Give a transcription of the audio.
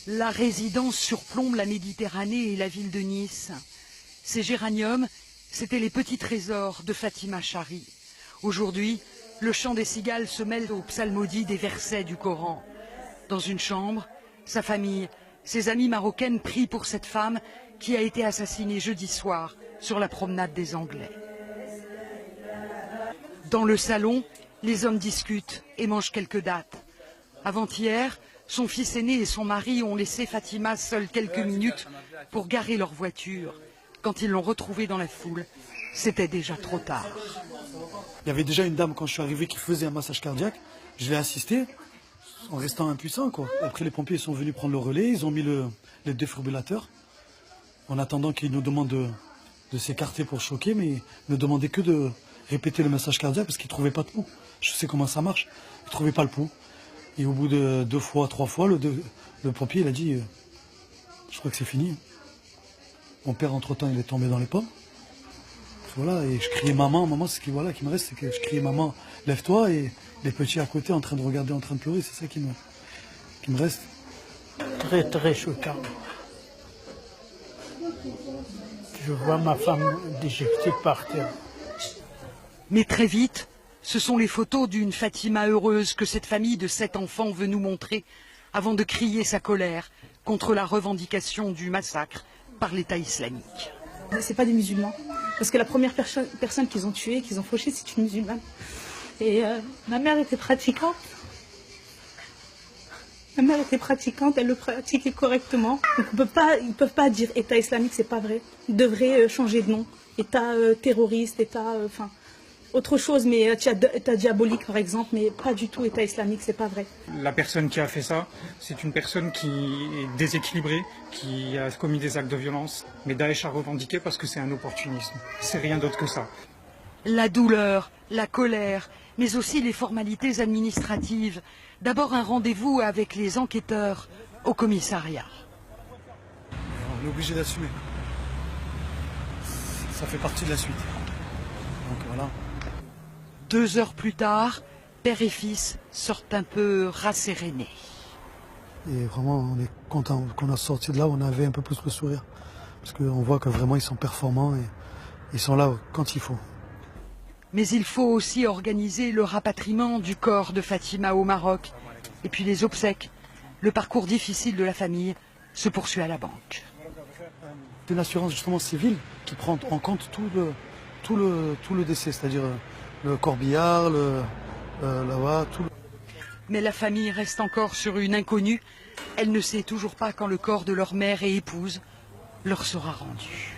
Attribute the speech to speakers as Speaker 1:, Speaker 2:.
Speaker 1: La résidence surplombe la Méditerranée et la ville de Nice. Ces géraniums, c'étaient les petits trésors de Fatima Chari. Aujourd'hui, le chant des cigales se mêle aux psalmodies des versets du Coran. Dans une chambre, sa famille, ses amies marocaines prient pour cette femme qui a été assassinée jeudi soir sur la promenade des Anglais. Dans le salon, les hommes discutent et mangent quelques dattes. Avant-hier, son fils aîné et son mari ont laissé Fatima seule quelques minutes pour garer leur voiture. Quand ils l'ont retrouvée dans la foule, c'était déjà trop tard.
Speaker 2: Il y avait déjà une dame quand je suis arrivé qui faisait un massage cardiaque. Je l'ai assisté en restant impuissant, quoi. Après, les pompiers sont venus prendre le relais. Ils ont mis le défibrillateur en attendant qu'ils nous demandent de s'écarter pour choquer. Mais ils ne demandaient que de répéter le massage cardiaque parce qu'ils ne trouvaient pas de pouls. Je sais comment ça marche. Ils ne trouvaient pas le pouls. Et au bout de 2 fois, 3 fois, le pompier il a dit je crois que c'est fini. Mon père, entre-temps, il est tombé dans les pommes. Voilà, et je criais maman, ce qui me reste, c'est que je criais maman, lève-toi, et les petits à côté en train de regarder, en train de pleurer, c'est ça qui me reste.
Speaker 3: Très très choquant. Je vois ma femme déjectée par terre.
Speaker 1: Mais très vite, ce sont les photos d'une Fatima heureuse que cette famille de 7 enfants veut nous montrer avant de crier sa colère contre la revendication du massacre par l'État islamique.
Speaker 4: C'est pas des musulmans, parce que la première personne qu'ils ont tuée, qu'ils ont fauchée, c'est une musulmane. Et ma mère était pratiquante. Ma mère était pratiquante, elle le pratiquait correctement. Donc ils peuvent pas dire État islamique, c'est pas vrai. Ils devraient changer de nom. État terroriste, État, autre chose, mais État diabolique par exemple, mais pas du tout État islamique, c'est pas vrai.
Speaker 5: La personne qui a fait ça, c'est une personne qui est déséquilibrée, qui a commis des actes de violence. Mais Daesh a revendiqué parce que c'est un opportunisme. C'est rien d'autre que ça.
Speaker 1: La douleur, la colère, mais aussi les formalités administratives. D'abord un rendez-vous avec les enquêteurs au commissariat.
Speaker 2: On est obligé d'assumer. Ça fait partie de la suite. Donc voilà.
Speaker 1: 2 heures plus tard, père et fils sortent un peu rassérénés.
Speaker 2: Et vraiment, on est content qu'on a sorti de là, on avait un peu plus le sourire. Parce qu'on voit que vraiment, ils sont performants et ils sont là quand il faut.
Speaker 1: Mais il faut aussi organiser le rapatriement du corps de Fatima au Maroc. Et puis les obsèques. Le parcours difficile de la famille se poursuit à la banque.
Speaker 2: C'est une assurance justement civile qui prend en compte tout le décès, c'est-à-dire le corbillard, tout.
Speaker 1: Mais la famille reste encore sur une inconnue. Elle ne sait toujours pas quand le corps de leur mère et épouse leur sera rendu.